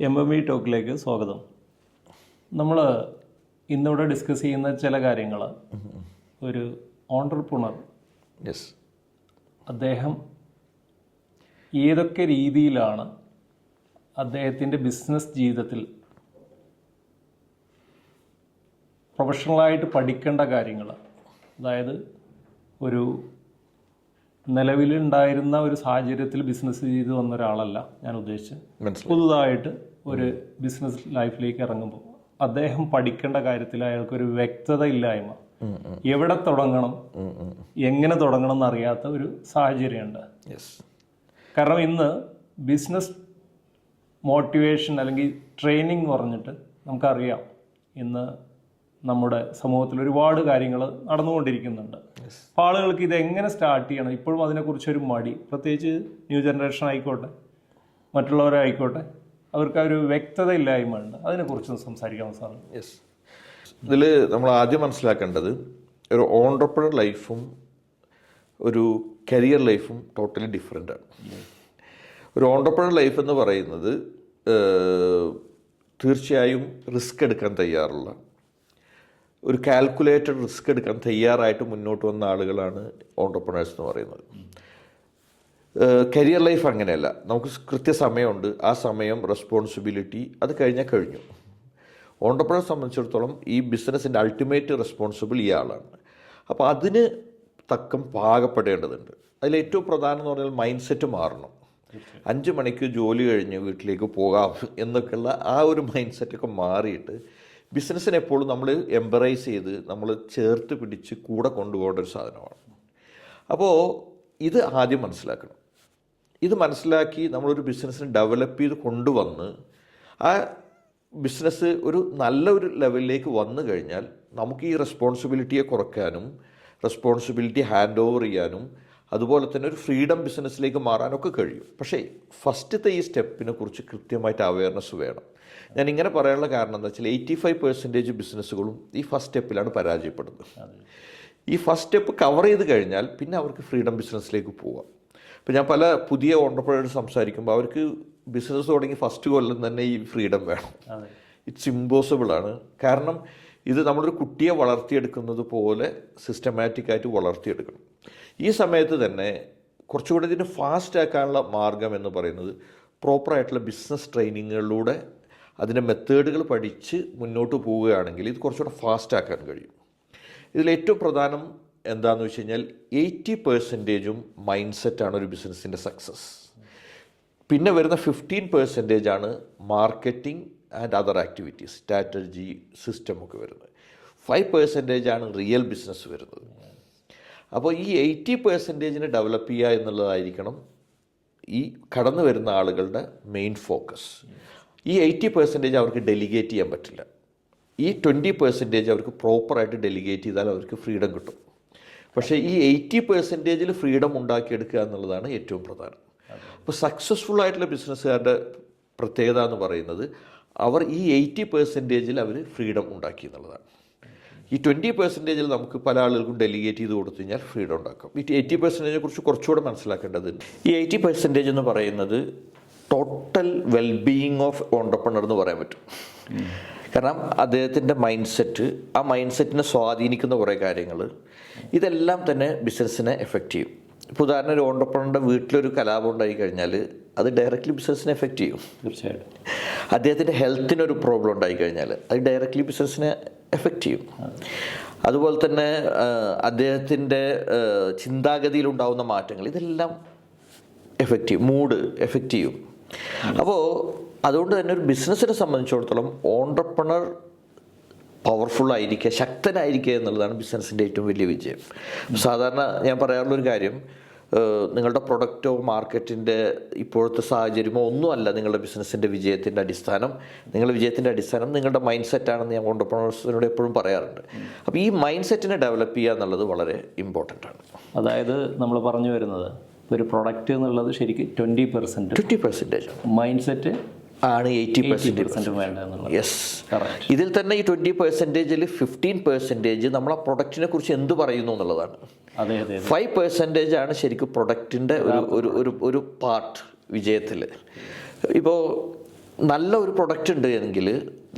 MME ടോക്കിലേക്ക് സ്വാഗതം. നമ്മൾ ഇന്നിവിടെ ഡിസ്കസ് ചെയ്യുന്ന ചില കാര്യങ്ങൾ, ഒരു ഓൺട്രപ്രണർ അദ്ദേഹം ഏതൊക്കെ രീതിയിലാണ് അദ്ദേഹത്തിൻ്റെ ബിസിനസ് ജീവിതത്തിൽ പ്രൊഫഷണലായിട്ട് പഠിക്കേണ്ട കാര്യങ്ങൾ, അതായത് ഒരു നിലവിലുണ്ടായിരുന്ന ഒരു സാഹചര്യത്തിൽ ബിസിനസ് ചെയ്ത് വന്ന ഒരാളല്ല ഞാൻ ഉദ്ദേശിച്ചത്. പുതുതായിട്ട് ഒരു ബിസിനസ് ലൈഫിലേക്ക് ഇറങ്ങുമ്പോൾ അദ്ദേഹം പഠിക്കേണ്ട കാര്യത്തിൽ അയാൾക്കൊരു വ്യക്തത ഇല്ലായ്മ, എവിടെ തുടങ്ങണം, എങ്ങനെ തുടങ്ങണം എന്നറിയാത്ത ഒരു സാഹചര്യമുണ്ട്. കാരണം ഇന്ന് ബിസിനസ് മോട്ടിവേഷൻ അല്ലെങ്കിൽ ട്രെയിനിങ് എന്ന് പറഞ്ഞിട്ട് നമുക്കറിയാം, ഇന്ന് നമ്മുടെ സമൂഹത്തിൽ ഒരുപാട് കാര്യങ്ങൾ നടന്നുകൊണ്ടിരിക്കുന്നുണ്ട്. അപ്പോൾ ആളുകൾക്ക് ഇത് എങ്ങനെ സ്റ്റാർട്ട് ചെയ്യണം, ഇപ്പോഴും അതിനെക്കുറിച്ചൊരു മടി, പ്രത്യേകിച്ച് ന്യൂ ജനറേഷൻ ആയിക്കോട്ടെ മറ്റുള്ളവരായിക്കോട്ടെ, അവർക്ക് ആ ഒരു വ്യക്തത ഇല്ലായ്മ ഉണ്ട്. അതിനെക്കുറിച്ചൊന്ന് സംസാരിക്കാമോ സാർ? ഇതിൽ നമ്മൾ ആദ്യം മനസ്സിലാക്കേണ്ടത്, ഒരു ഓൺട്രപ്രണർ ലൈഫും ഒരു കരിയർ ലൈഫും ടോട്ടലി ഡിഫറെൻ്റാണ്. ഒരു ഓൺട്രപ്രണർ ലൈഫ് എന്ന് പറയുന്നത് തീർച്ചയായും റിസ്ക് എടുക്കാൻ തയ്യാറുള്ള, ഒരു കാൽക്കുലേറ്റഡ് റിസ്ക് എടുക്കാൻ തയ്യാറായിട്ട് മുന്നോട്ട് വന്ന ആളുകളാണ് ഓൺട്രപ്രണേഴ്സ് എന്ന് പറയുന്നത്. കരിയർ ലൈഫ് അങ്ങനെയല്ല. നമുക്ക് കൃത്യസമയമുണ്ട്, ആ സമയം റെസ്പോൺസിബിലിറ്റി അത് കഴിഞ്ഞാൽ കഴിഞ്ഞു. ഓൺട്രപ്രണറെ സംബന്ധിച്ചിടത്തോളം ഈ ബിസിനസ്സിൻ്റെ അൾട്ടിമേറ്റ് റെസ്പോൺസിബിൾ ഇയാളാണ്. അപ്പോൾ അതിന് തക്കം പാകപ്പെടേണ്ടതുണ്ട്. അതിലേറ്റവും പ്രധാനം എന്ന് പറഞ്ഞാൽ മൈൻഡ് സെറ്റ് മാറണം. 5 മണിക്ക് ജോലി കഴിഞ്ഞ് വീട്ടിലേക്ക് പോകാം എന്നൊക്കെയുള്ള ആ ഒരു മൈൻഡ് സെറ്റൊക്കെ മാറിയിട്ട് ബിസിനസ്സിനെ എപ്പോഴും നമ്മൾ എംബറൈസ് ചെയ്ത് നമ്മൾ ചേർത്ത് പിടിച്ച് കൂടെ കൊണ്ടുപോകേണ്ട ഒരു സാധനമാണ്. അപ്പോൾ ഇത് ആദ്യം മനസ്സിലാക്കണം. ഇത് മനസ്സിലാക്കി നമ്മളൊരു ബിസിനസ്സിനെ ഡെവലപ്പ് ചെയ്ത് കൊണ്ടുവന്ന് ആ ബിസിനസ് ഒരു നല്ലൊരു ലെവലിലേക്ക് വന്നു കഴിഞ്ഞാൽ നമുക്ക് ഈ റെസ്പോൺസിബിലിറ്റിയെ കുറയ്ക്കാനും റെസ്പോൺസിബിലിറ്റി ഹാൻഡ് ഓവർ ചെയ്യാനും അതുപോലെ തന്നെ ഒരു ഫ്രീഡം ബിസിനസ്സിലേക്ക് മാറാനൊക്കെ കഴിയും. പക്ഷേ ഫസ്റ്റത്തെ ഈ സ്റ്റെപ്പിനെ കുറിച്ച് കൃത്യമായിട്ട് അവയർനെസ് വേണം. ഞാൻ ഇങ്ങനെ പറയാനുള്ള കാരണം എന്താ വെച്ചാൽ 85% ബിസിനസ്സുകളും ഈ ഫസ്റ്റ് സ്റ്റെപ്പിലാണ് പരാജയപ്പെടുന്നത്. ഈ ഫസ്റ്റ് സ്റ്റെപ്പ് കവർ ചെയ്ത് കഴിഞ്ഞാൽ പിന്നെ അവർക്ക് ഫ്രീഡം ബിസിനസ്സിലേക്ക് പോവാം. ഇപ്പോൾ ഞാൻ പല പുതിയ ഓൺട്രപ്രണേഴ്സ് സംസാരിക്കുമ്പോൾ അവർക്ക് ബിസിനസ് തുടങ്ങി ഫസ്റ്റ് കൊല്ലം തന്നെ ഈ ഫ്രീഡം വേണം. ഇറ്റ്സ് ഇമ്പോസിബിളാണ്. കാരണം ഇത് നമ്മളൊരു കുട്ടിയെ വളർത്തിയെടുക്കുന്നത് പോലെ സിസ്റ്റമാറ്റിക്കായിട്ട് വളർത്തിയെടുക്കണം. ഈ സമയത്ത് തന്നെ കുറച്ചുകൂടി ഇതിന് ഫാസ്റ്റ് ആക്കാനുള്ള മാർഗം എന്ന് പറയുന്നത് പ്രോപ്പറായിട്ടുള്ള ബിസിനസ് ട്രെയിനിങ്ങുകളിലൂടെ അതിൻ്റെ മെത്തേഡുകൾ പഠിച്ച് മുന്നോട്ട് പോവുകയാണെങ്കിൽ ഇത് കുറച്ചുകൂടെ ഫാസ്റ്റ് ആക്കാൻ കഴിയും. ഇതിലേറ്റവും പ്രധാനം എന്താണെന്ന് വെച്ച് കഴിഞ്ഞാൽ 80% മൈൻഡ് സെറ്റാണ് ഒരു ബിസിനസ്സിൻ്റെ സക്സസ്. പിന്നെ വരുന്ന 15% marketing and other activities, strategy, system ഒക്കെ വരുന്നത്. 5% റിയൽ ബിസിനസ് വരുന്നത്. അപ്പോൾ ഈ 80% ഡെവലപ്പ് ചെയ്യുക എന്നുള്ളതായിരിക്കണം ഈ കടന്നു വരുന്ന ആളുകളുടെ മെയിൻ ഫോക്കസ്. ഈ 80% അവർക്ക് ഡെലിഗേറ്റ് ചെയ്യാൻ പറ്റില്ല. ഈ 20% അവർക്ക് പ്രോപ്പറായിട്ട് ഡെലിഗേറ്റ് ചെയ്താൽ അവർക്ക് ഫ്രീഡം കിട്ടും. പക്ഷേ ഈ 80% ഫ്രീഡം ഉണ്ടാക്കിയെടുക്കുക എന്നുള്ളതാണ് ഏറ്റവും പ്രധാനം. അപ്പോൾ സക്സസ്ഫുൾ ആയിട്ടുള്ള ബിസിനസ്സുകാരുടെ പ്രത്യേകത എന്ന് പറയുന്നത് അവർ ഈ 80% അവർ ഫ്രീഡം ഉണ്ടാക്കി എന്നുള്ളതാണ്. ഈ 20% നമുക്ക് പല ആളുകൾക്കും ഡെലിഗേറ്റ് ചെയ്ത് കൊടുത്തു കഴിഞ്ഞാൽ ഫ്രീഡം ഉണ്ടാക്കും. ഈ 80% കുറിച്ച് കുറച്ചുകൂടെ മനസ്സിലാക്കേണ്ടത്, ഈ 80% എന്ന് പറയുന്നത് ടോട്ടൽ വെൽബീയിങ് ഓഫ് ഓൺട്രപ്രണർ എന്ന് പറയാൻ പറ്റും. കാരണം അദ്ദേഹത്തിൻ്റെ മൈൻഡ് സെറ്റ്, ആ മൈൻഡ് സെറ്റിനെ സ്വാധീനിക്കുന്ന കുറേ കാര്യങ്ങൾ, ഇതെല്ലാം തന്നെ ബിസിനസ്സിനെ എഫക്റ്റ് ചെയ്യും. ഇപ്പോൾ ഉദാഹരണം, ഒരു ഓൺട്രപ്രണറുടെ വീട്ടിലൊരു കലാപം ഉണ്ടായി കഴിഞ്ഞാൽ അത് ഡയറക്റ്റ്ലി ബിസിനസ്സിനെ എഫക്റ്റ് ചെയ്യും. തീർച്ചയായിട്ടും. അദ്ദേഹത്തിൻ്റെ ഹെൽത്തിനൊരു പ്രോബ്ലം ഉണ്ടായി കഴിഞ്ഞാൽ അത് ഡയറക്റ്റ്ലി ബിസിനസ്സിനെ എഫക്റ്റ് ചെയ്യും. അതുപോലെ തന്നെ അദ്ദേഹത്തിൻ്റെ ചിന്താഗതിയിലുണ്ടാകുന്ന മാറ്റങ്ങൾ, ഇതെല്ലാം എഫക്റ്റ് ചെയ്യും. മൂഡ് എഫക്റ്റ് ചെയ്യും. അപ്പോൾ അതുകൊണ്ട് തന്നെ ഒരു ബിസിനസ്സിനെ സംബന്ധിച്ചിടത്തോളം ഓൺട്രപ്രണർ പവർഫുള്ളായിരിക്കുക, ശക്തനായിരിക്കുക എന്നുള്ളതാണ് ബിസിനസ്സിൻ്റെ ഏറ്റവും വലിയ വിജയം. സാധാരണ ഞാൻ പറയാറുള്ളൊരു കാര്യം, നിങ്ങളുടെ പ്രൊഡക്റ്റോ മാർക്കറ്റിൻ്റെ ഇപ്പോഴത്തെ സാഹചര്യമോ ഒന്നുമല്ല നിങ്ങളുടെ ബിസിനസ്സിൻ്റെ വിജയത്തിൻ്റെ അടിസ്ഥാനം. നിങ്ങളുടെ വിജയത്തിൻ്റെ അടിസ്ഥാനം നിങ്ങളുടെ മൈൻഡ് സെറ്റാണെന്ന് ഞാൻ ഓൺട്രപ്രണേഴ്സിനോട് എപ്പോഴും പറയാറുണ്ട്. അപ്പോൾ ഈ മൈൻഡ് സെറ്റിനെ ഡെവലപ്പ് ചെയ്യുക എന്നുള്ളത് വളരെ ഇമ്പോർട്ടൻ്റ് ആണ്. അതായത് നമ്മൾ പറഞ്ഞു വരുന്നത്, ഒരു പ്രൊഡക്റ്റ് എന്നുള്ളത് ശരിക്കും 20% മൈൻഡ് സെറ്റ് ആണ് 80% വേണ്ടത്. യെസ്. ഇതിൽ തന്നെ ഈ 20%-ൽ 15% നമ്മൾ ആ പ്രൊഡക്റ്റിനെ കുറിച്ച് എന്ത് പറയുന്നു എന്നുള്ളതാണ്. 5% ആണ് ശരിക്കും പ്രൊഡക്റ്റിൻ്റെ ഒരു പാർട്ട് വിജയത്തിൽ. ഇപ്പോൾ നല്ല ഒരു പ്രൊഡക്റ്റ് ഉണ്ട് എങ്കിൽ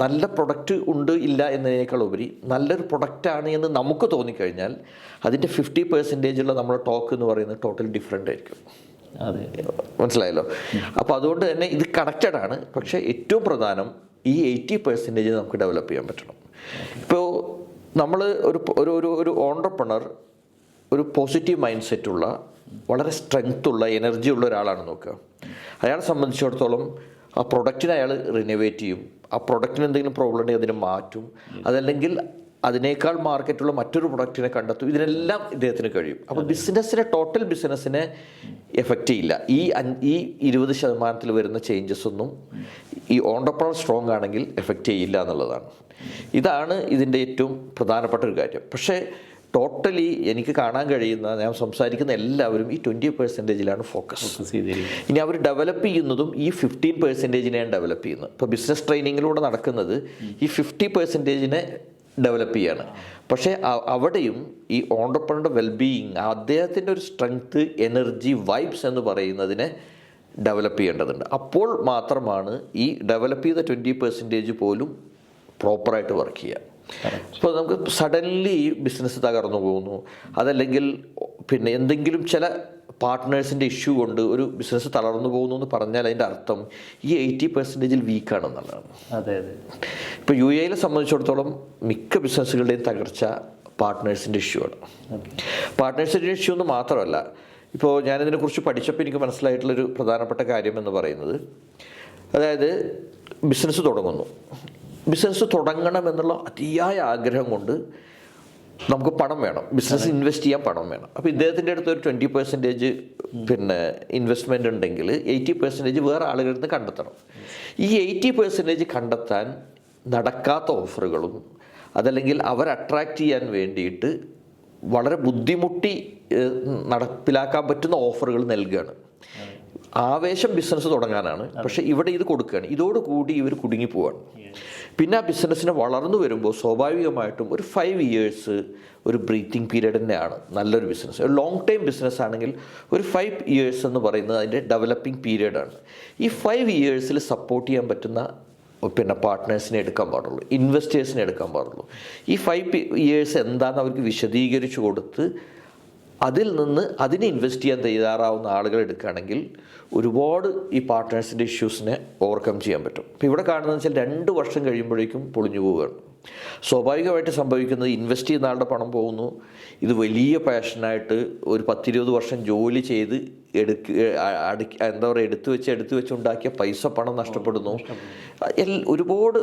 നല്ല പ്രൊഡക്റ്റ് ഉണ്ട് ഇല്ല എന്നതിനേക്കാൾ ഉപരി നല്ലൊരു പ്രൊഡക്റ്റാണ് എന്ന് നമുക്ക് തോന്നിക്കഴിഞ്ഞാൽ അതിൻ്റെ 50% നമ്മുടെ ടോക്ക് എന്ന് പറയുന്നത് ടോട്ടൽ ഡിഫറെൻ്റ് ആയിരിക്കും. അതെ, മനസ്സിലായല്ലോ. അപ്പോൾ അതുകൊണ്ട് തന്നെ ഇത് കണക്റ്റഡ് ആണ്. പക്ഷേ ഏറ്റവും പ്രധാനം ഈ 80% നമുക്ക് ഡെവലപ്പ് ചെയ്യാൻ പറ്റണം. ഇപ്പോൾ നമ്മൾ ഒരു ഓൺട്രപ്രണർ ഒരു പോസിറ്റീവ് മൈൻഡ് സെറ്റുള്ള വളരെ സ്ട്രെങ്ത് ഉള്ള എനർജി ഉള്ള ഒരാളാണ് നോക്കുക. അയാളെ സംബന്ധിച്ചിടത്തോളം ആ പ്രൊഡക്റ്റിനെ അയാൾ റിനോവേറ്റ് ചെയ്യും. ആ പ്രൊഡക്റ്റിന് എന്തെങ്കിലും പ്രോബ്ലം ഉണ്ടെങ്കിൽ അതിനെ മാറ്റും. അതല്ലെങ്കിൽ അതിനേക്കാൾ മാർക്കറ്റുള്ള മറ്റൊരു പ്രൊഡക്റ്റിനെ കണ്ടെത്തും. ഇതിനെല്ലാം ഇദ്ദേഹത്തിന് കഴിയും. അപ്പോൾ ടോട്ടൽ ബിസിനസ്സിനെ എഫക്റ്റ് ചെയ്യില്ല. ഈ 20% വരുന്ന ചേഞ്ചസ് ഒന്നും ഈ ഓൺട്രപ്രണർ സ്ട്രോങ് ആണെങ്കിൽ എഫക്റ്റ് ചെയ്യില്ല എന്നുള്ളതാണ്. ഇതാണ് ഇതിൻ്റെ ഏറ്റവും പ്രധാനപ്പെട്ട ഒരു കാര്യം. പക്ഷേ ടോട്ടലി എനിക്ക് കാണാൻ കഴിയുന്ന, ഞാൻ സംസാരിക്കുന്ന എല്ലാവരും ഈ 20%-ലാണ് ഫോക്കസ് ചെയ്തിരിക്കുന്നത്. ഇനി അവർ ഡെവലപ്പ് ചെയ്യുന്നതും ഈ 15%-നെയാണ് ഡെവലപ്പ് ചെയ്യുന്നത്. ഇപ്പോൾ ബിസിനസ് ട്രെയിനിങ്ങിലൂടെ നടക്കുന്നത് ഈ 50%-നെ ഡെവലപ്പ് ചെയ്യാണ്. പക്ഷേ അവിടെയും ഈ ഓൺട്രപ്രണറുടെ വെൽബീയിങ്, അദ്ദേഹത്തിൻ്റെ ഒരു സ്ട്രെങ്ത്, എനർജി, വൈബ്സ് എന്ന് പറയുന്നതിനെ ഡെവലപ്പ് ചെയ്യേണ്ടതുണ്ട്. അപ്പോൾ മാത്രമാണ് ഈ ഡെവലപ്പ് ചെയ്ത 20% പോലും പ്രോപ്പറായിട്ട് വർക്ക് ചെയ്യുക. അപ്പോൾ നമുക്ക് സഡൻലി ബിസിനസ് തകർന്നു പോകുന്നു, അതല്ലെങ്കിൽ പിന്നെ എന്തെങ്കിലും ചില പാർട്ട്നേഴ്സിൻ്റെ ഇഷ്യൂ കൊണ്ട് ഒരു ബിസിനസ് തളർന്നു പോകുന്നു എന്ന് പറഞ്ഞാൽ അതിൻ്റെ അർത്ഥം ഈ 80% വീക്കാണെന്നുള്ളതാണ്. അതെ അതെ. ഇപ്പോൾ UAE സംബന്ധിച്ചിടത്തോളം മിക്ക ബിസിനസ്സുകളുടെയും തകർച്ച പാർട്ട്നേഴ്സിൻ്റെ ഇഷ്യൂ ആണ്. പാർട്ട്നേഴ്സിൻ്റെ ഇഷ്യൂ എന്ന് മാത്രമല്ല, ഇപ്പോൾ ഞാനിതിനെക്കുറിച്ച് പഠിച്ചപ്പോൾ എനിക്ക് മനസ്സിലായിട്ടുള്ളൊരു പ്രധാനപ്പെട്ട കാര്യം എന്ന് പറയുന്നത്, അതായത് ബിസിനസ് തുടങ്ങുന്നു, ബിസിനസ് തുടങ്ങണമെന്നുള്ള അതിയായ ആഗ്രഹം കൊണ്ട് നമുക്ക് പണം വേണം, ബിസിനസ് ഇൻവെസ്റ്റ് ചെയ്യാൻ പണം വേണം. അപ്പോൾ ഇദ്ദേഹത്തിൻ്റെ അടുത്ത് ഒരു 20% പിന്നെ ഇൻവെസ്റ്റ്മെൻ്റ് ഉണ്ടെങ്കിൽ 80% വേറെ ആളുകളിൽ നിന്ന് കണ്ടെത്തണം. ഈ 80% കണ്ടെത്താൻ നടക്കാത്ത ഓഫറുകളും അതല്ലെങ്കിൽ അവരെ അട്രാക്റ്റ് ചെയ്യാൻ വേണ്ടിയിട്ട് വളരെ ബുദ്ധിമുട്ടി നടപ്പിലാക്കാൻ പറ്റുന്ന ഓഫറുകൾ നൽകുകയാണ്. ആവേശം ബിസിനസ് തുടങ്ങാനാണ്, പക്ഷേ ഇവിടെ ഇത് കൊടുക്കുകയാണ്. ഇതോടുകൂടി ഇവർ കുടുങ്ങിപ്പോവാണ്. പിന്നെ ആ ബിസിനസ്സിനെ വളർന്നു വരുമ്പോൾ സ്വാഭാവികമായിട്ടും ഒരു 5 years ഒരു ബ്രീത്തിങ് പീരീഡ് തന്നെയാണ് നല്ലൊരു ബിസിനസ്. ഒരു ലോങ് ടൈം ബിസിനസ് ആണെങ്കിൽ ഒരു 5 years എന്ന് പറയുന്നത് അതിൻ്റെ ഡെവലപ്പിംഗ് പീരീഡാണ്. ഈ 5 years സപ്പോർട്ട് ചെയ്യാൻ പറ്റുന്ന പിന്നെ പാർട്ട്നേഴ്സിനെ എടുക്കാൻ പാടുള്ളൂ, ഇൻവെസ്റ്റേഴ്സിനെ എടുക്കാൻ പാടുള്ളൂ. ഈ 5 years എന്താണെന്ന് അവർക്ക് വിശദീകരിച്ചു കൊടുത്ത് അതിൽ നിന്ന് അതിനെ ഇൻവെസ്റ്റ് ചെയ്യാൻ തയ്യാറാവുന്ന ആളുകൾ എടുക്കുകയാണെങ്കിൽ ഒരുപാട് ഈ പാർട്ട്നേഴ്സിൻ്റെ ഇഷ്യൂസിനെ ഓവർകം ചെയ്യാൻ പറ്റും. ഇപ്പോൾ ഇവിടെ കാണുന്നതെന്ന് വെച്ചാൽ 2 വർഷം കഴിയുമ്പോഴേക്കും പൊളിഞ്ഞു പോവുകയാണ്. സ്വാഭാവികമായിട്ട് സംഭവിക്കുന്നത് ഇൻവെസ്റ്റ് ചെയ്യുന്ന ആളുടെ പണം പോകുന്നു. ഇത് വലിയ പാഷനായിട്ട് ഒരു 10-20 വർഷം ജോലി ചെയ്ത് എടുത്തു വെച്ച് ഉണ്ടാക്കിയ പണം നഷ്ടപ്പെടുന്നു. ഒരുപാട്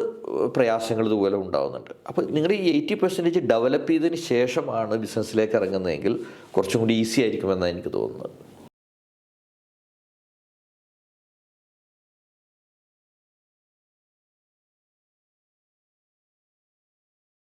പ്രയാസങ്ങൾ ഇതുപോലെ ഉണ്ടാകുന്നുണ്ട്. അപ്പോൾ നിങ്ങൾ ഈ 80% ഡെവലപ്പ് ചെയ്തതിന് ശേഷമാണ് ബിസിനസ്സിലേക്ക് ഇറങ്ങുന്നതെങ്കിൽ കുറച്ചും കൂടി ഈസി ആയിരിക്കുമെന്നാണ് എനിക്ക് തോന്നുന്നത്.